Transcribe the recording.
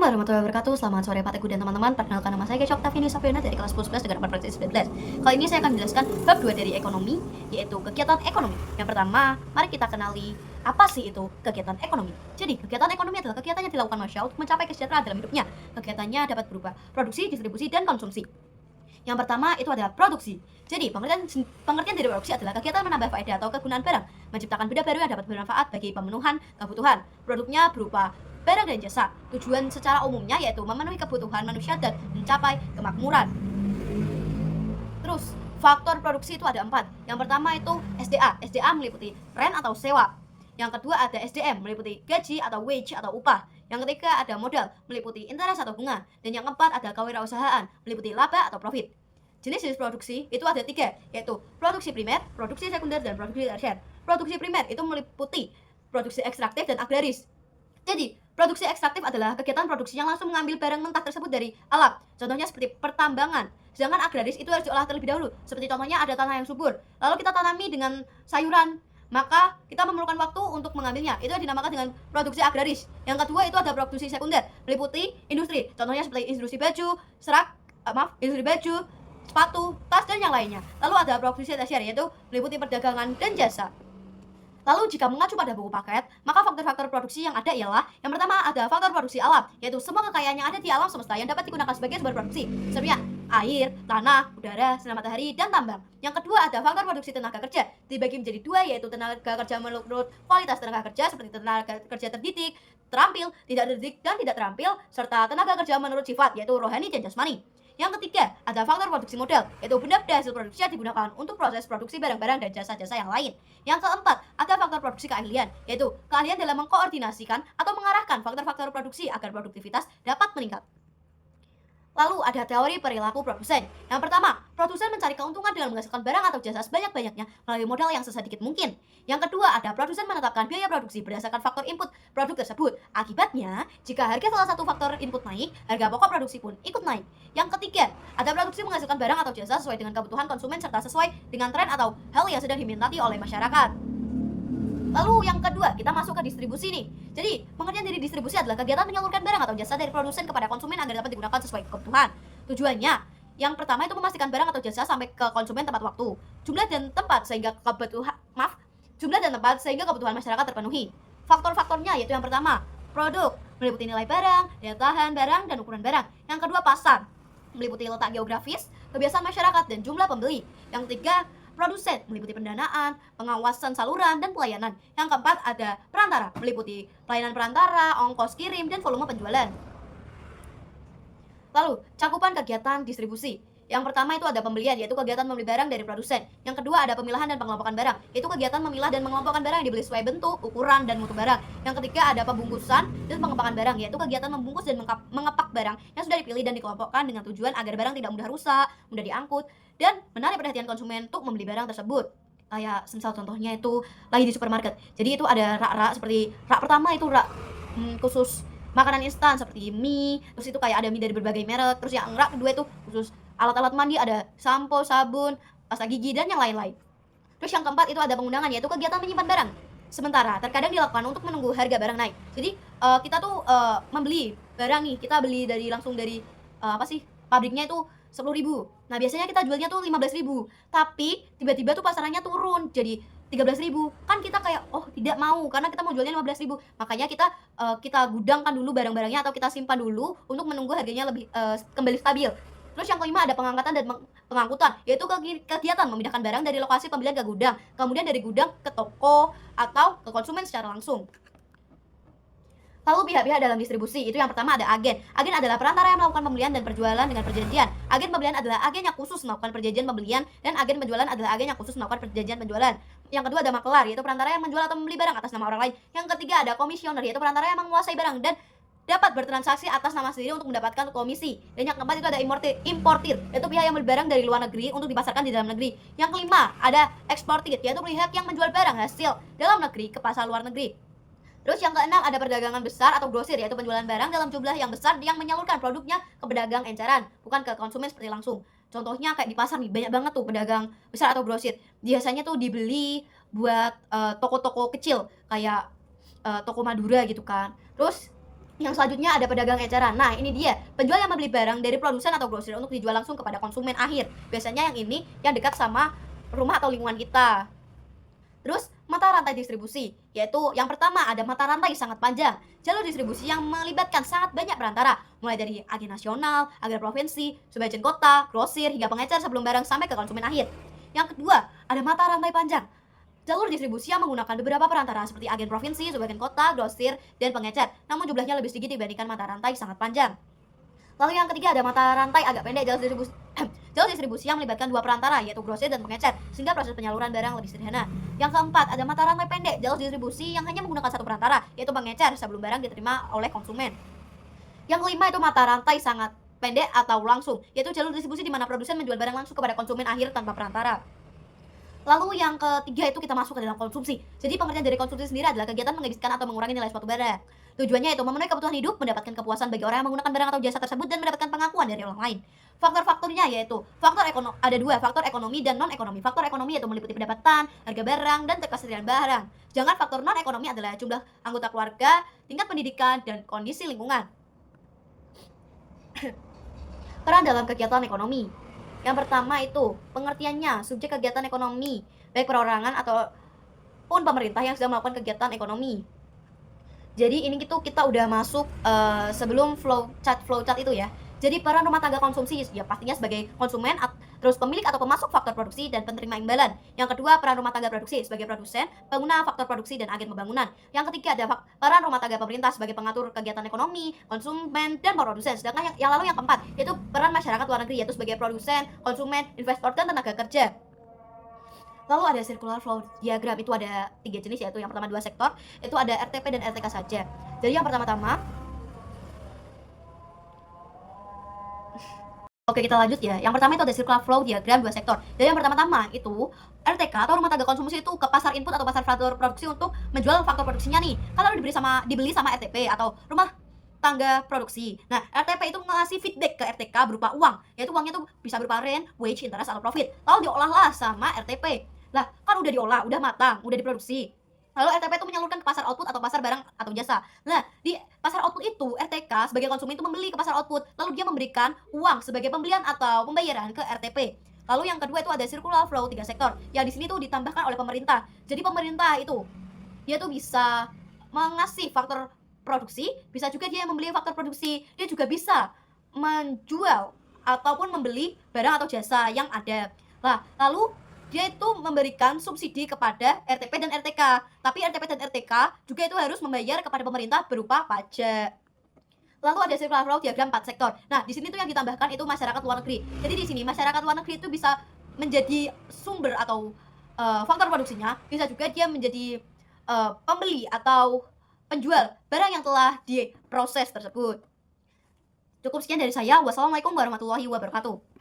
warahmatullahi wabarakatuh. Selamat sore Pak Teguh dan teman-teman. Perkenalkan nama saya Kecok Tafini Safiana dari kelas 10 11 dengan praktis 19. Kali ini saya akan menjelaskan bab 2 dari ekonomi, yaitu kegiatan ekonomi. Yang pertama, mari kita kenali apa sih itu kegiatan ekonomi. Jadi, kegiatan ekonomi adalah kegiatan yang dilakukan manusia untuk mencapai kesejahteraan dalam hidupnya. Kegiatannya dapat berupa produksi, distribusi, dan konsumsi. Yang pertama itu adalah produksi. Jadi, pengertian dari produksi adalah kegiatan menambah faedah atau kegunaan barang, menciptakan benda baru yang dapat bermanfaat bagi pemenuhan kebutuhan. Produknya berupa barang dan jasa. Tujuan secara umumnya yaitu memenuhi kebutuhan manusia dan mencapai kemakmuran. Terus, faktor produksi itu ada 4. Yang pertama itu SDA. SDA meliputi rent atau sewa. Yang kedua ada SDM, meliputi gaji atau wage atau upah. Yang ketiga ada modal, meliputi interest atau bunga. Dan yang keempat ada kewirausahaan, meliputi laba atau profit. Jenis-jenis produksi itu ada 3, yaitu produksi primer, produksi sekunder, dan produksi tersier. Produksi primer itu meliputi produksi ekstraktif dan agraris. Jadi, produksi ekstraktif adalah kegiatan produksi yang langsung mengambil barang mentah tersebut dari alam. Contohnya seperti pertambangan. Sedangkan agraris itu harus diolah terlebih dahulu. Seperti contohnya ada tanah yang subur. Lalu kita tanami dengan sayuran, maka kita memerlukan waktu untuk mengambilnya. Itu yang dinamakan dengan produksi agraris. Yang kedua itu ada produksi sekunder, meliputi industri. Contohnya seperti industri baju, industri baju, sepatu, tas, dan yang lainnya. Lalu ada produksi tersier, yaitu meliputi perdagangan dan jasa. Lalu jika mengacu pada buku paket, maka faktor-faktor produksi yang ada ialah yang pertama ada faktor produksi alam, yaitu semua kekayaan yang ada di alam semesta yang dapat digunakan sebagai sumber produksi, seperti air, tanah, udara, sinar matahari, dan tambang. Yang kedua ada faktor produksi tenaga kerja, dibagi menjadi 2, yaitu tenaga kerja menurut kualitas tenaga kerja seperti tenaga kerja terdidik, terampil, tidak terdidik, dan tidak terampil, serta tenaga kerja menurut sifat, yaitu rohani dan jasmani. Yang ketiga, ada faktor produksi modal, yaitu benda-benda hasil produksi yang digunakan untuk proses produksi barang-barang dan jasa-jasa yang lain. Yang keempat, ada faktor produksi keahlian, yaitu keahlian dalam mengkoordinasikan atau mengarahkan faktor-faktor produksi agar produktivitas dapat meningkat. Lalu ada teori perilaku produsen. Yang pertama, produsen mencari keuntungan dengan menghasilkan barang atau jasa sebanyak-banyaknya melalui modal yang sesedikit mungkin. Yang kedua, ada produsen menetapkan biaya produksi berdasarkan faktor input produk tersebut. Akibatnya, jika harga salah satu faktor input naik, harga pokok produksi pun ikut naik. Yang ketiga, ada produksi menghasilkan barang atau jasa sesuai dengan kebutuhan konsumen serta sesuai dengan tren atau hal yang sedang diminati oleh masyarakat. Lalu yang kedua, kita masuk ke distribusi nih. Jadi, pengertian dari distribusi adalah kegiatan menyalurkan barang atau jasa dari produsen kepada konsumen agar dapat digunakan sesuai kebutuhan. Tujuannya, yang pertama itu memastikan barang atau jasa sampai ke konsumen tepat waktu, jumlah dan tempat sehingga kebutuhan masyarakat terpenuhi. Faktor-faktornya yaitu yang pertama, produk, meliputi nilai barang, daya tahan barang, dan ukuran barang. Yang kedua, pasar, meliputi letak geografis, kebiasaan masyarakat, dan jumlah pembeli. Yang ketiga, produsen, meliputi pendanaan, pengawasan saluran, dan pelayanan. Yang keempat ada perantara, meliputi pelayanan perantara, ongkos kirim, dan volume penjualan. Lalu, cakupan kegiatan distribusi. Yang pertama itu ada pembelian, yaitu kegiatan membeli barang dari produsen. Yang kedua ada pemilahan dan pengelompokan barang, yaitu kegiatan memilah dan mengelompokkan barang yang dibeli sesuai bentuk, ukuran, dan mutu barang. Yang ketiga ada pembungkusan dan pengepakan barang, yaitu kegiatan membungkus dan mengepak barang yang sudah dipilih dan dikelompokkan dengan tujuan agar barang tidak mudah rusak, mudah diangkut, dan menarik perhatian konsumen untuk membeli barang tersebut. Kayak misal contohnya itu lagi di supermarket. Jadi itu ada rak-rak seperti rak pertama itu rak khusus makanan instan seperti mie, terus itu kayak ada mie dari berbagai merek, terus yang rak kedua itu khusus alat-alat mandi, ada sampo, sabun, pasta gigi, dan yang lain-lain. Terus yang keempat itu ada pengundangan, yaitu kegiatan menyimpan barang sementara, terkadang dilakukan untuk menunggu harga barang naik. Jadi kita tuh membeli barang nih, kita beli langsung dari pabriknya itu 10.000. Nah biasanya kita jualnya tuh 15.000, tapi tiba-tiba tuh pasarannya turun jadi 13.000. Kan kita kayak oh tidak mau karena kita mau jualnya 15.000. Makanya kita gudangkan dulu barang-barangnya atau kita simpan dulu untuk menunggu harganya lebih kembali stabil. Terus yang kelima ada pengangkatan dan pengangkutan, yaitu kegiatan memindahkan barang dari lokasi pembelian ke gudang, kemudian dari gudang ke toko atau ke konsumen secara langsung. Lalu pihak-pihak dalam distribusi, itu yang pertama ada agen. Agen adalah perantara yang melakukan pembelian dan perjualan dengan perjanjian. Agen pembelian adalah agen yang khusus melakukan perjanjian pembelian, dan agen penjualan adalah agen yang khusus melakukan perjanjian penjualan. Yang kedua ada makelar, yaitu perantara yang menjual atau membeli barang atas nama orang lain. Yang ketiga ada komisioner, yaitu perantara yang menguasai barang dan dapat bertransaksi atas nama sendiri untuk mendapatkan komisi. Dan yang keempat itu ada importir, yaitu pihak yang membeli barang dari luar negeri untuk dipasarkan di dalam negeri. Yang kelima ada eksportir, yaitu pihak yang menjual barang hasil dalam negeri ke pasar luar negeri. Terus yang keenam ada perdagangan besar atau grosir, yaitu penjualan barang dalam jumlah yang besar yang menyalurkan produknya ke pedagang eceran, bukan ke konsumen seperti langsung. Contohnya kayak di pasar nih, banyak banget tuh pedagang besar atau grosir. Biasanya tuh dibeli buat toko-toko kecil kayak toko Madura gitu kan. Terus Yang selanjutnya ada pedagang eceran. Nah, ini dia, penjual yang membeli barang dari produsen atau grosir untuk dijual langsung kepada konsumen akhir. Biasanya yang ini yang dekat sama rumah atau lingkungan kita. Terus, mata rantai distribusi, yaitu yang pertama ada mata rantai sangat panjang, jalur distribusi yang melibatkan sangat banyak perantara, mulai dari agen nasional, agen provinsi, subagent kota, grosir, hingga pengecer sebelum barang sampai ke konsumen akhir. Yang kedua, ada mata rantai panjang, jalur distribusi yang menggunakan beberapa perantara seperti agen provinsi, subagent kota, grosir, dan pengecer, namun jumlahnya lebih sedikit dibandingkan mata rantai sangat panjang. Lalu yang ketiga ada mata rantai agak pendek, jalur distribusi jalur distribusi yang melibatkan dua perantara yaitu grosir dan pengecer sehingga proses penyaluran barang lebih sederhana. Yang keempat ada mata rantai pendek, jalur distribusi yang hanya menggunakan satu perantara yaitu pengecer sebelum barang diterima oleh konsumen. Yang kelima itu mata rantai sangat pendek atau langsung, yaitu jalur distribusi di mana produsen menjual barang langsung kepada konsumen akhir tanpa perantara. Lalu yang ketiga itu kita masuk ke dalam konsumsi. Jadi pengertian dari konsumsi sendiri adalah kegiatan menghabiskan atau mengurangi nilai suatu barang. Tujuannya itu memenuhi kebutuhan hidup, mendapatkan kepuasan bagi orang yang menggunakan barang atau jasa tersebut dan mendapatkan pengakuan dari orang lain. Faktor-faktornya yaitu ada dua, faktor ekonomi dan non ekonomi. Faktor ekonomi yaitu meliputi pendapatan, harga barang, dan ketersediaan barang. Jangan faktor non ekonomi adalah jumlah anggota keluarga, tingkat pendidikan, dan kondisi lingkungan. Peran dalam kegiatan ekonomi. Yang pertama itu pengertiannya subjek kegiatan ekonomi, baik perorangan ataupun pemerintah yang sedang melakukan kegiatan ekonomi. Jadi ini kita udah masuk sebelum flowchart itu ya. Jadi peran rumah tangga konsumsi ya pastinya sebagai konsumen, terus pemilik atau pemasok faktor produksi dan penerima imbalan. Yang kedua peran rumah tangga produksi sebagai produsen, pengguna faktor produksi dan agen pembangunan. Yang ketiga ada peran rumah tangga pemerintah sebagai pengatur kegiatan ekonomi, konsumen dan produsen. Sedangkan yang lalu yang keempat yaitu peran masyarakat luar negeri yaitu sebagai produsen, konsumen, investor dan tenaga kerja. Lalu ada circular flow diagram, itu ada 3 jenis yaitu yang pertama 2 sektor, itu ada RTP dan RTK saja. Jadi yang pertama-tama Oke, kita lanjut ya. Yang pertama itu ada circular flow diagram 2 sektor. Jadi yang pertama-tama itu RTK atau rumah tangga konsumsi itu ke pasar input atau pasar faktor produksi untuk menjual faktor produksinya nih. Kan lalu dibeli sama RTP atau rumah tangga produksi. Nah, RTP itu ngasih feedback ke RTK berupa uang, yaitu uangnya tuh bisa berupa rent, wage, interest atau profit. Lalu diolahlah sama RTP. Lah, kan udah diolah, udah matang, udah diproduksi. Lalu RTP itu menyalurkan ke pasar output atau pasar barang atau jasa. Nah, di pasar output itu RTK sebagai konsumen itu membeli ke pasar output, lalu dia memberikan uang sebagai pembelian atau pembayaran ke RTP. Lalu yang kedua itu ada circular flow 3 sektor. Yang di sini tuh ditambahkan oleh pemerintah. Jadi pemerintah itu dia tuh bisa mengasih faktor produksi, bisa juga dia membeli faktor produksi. Dia juga bisa menjual ataupun membeli barang atau jasa yang ada. Nah, lalu dia itu memberikan subsidi kepada RTP dan RTK. Tapi RTP dan RTK juga itu harus membayar kepada pemerintah berupa pajak. Lalu ada circular flow diagram 4 sektor. Nah, di sini tuh yang ditambahkan itu masyarakat luar negeri. Jadi di sini masyarakat luar negeri itu bisa menjadi sumber atau faktor produksinya, bisa juga dia menjadi pembeli atau penjual barang yang telah diproses tersebut. Cukup sekian dari saya. Wassalamualaikum warahmatullahi wabarakatuh.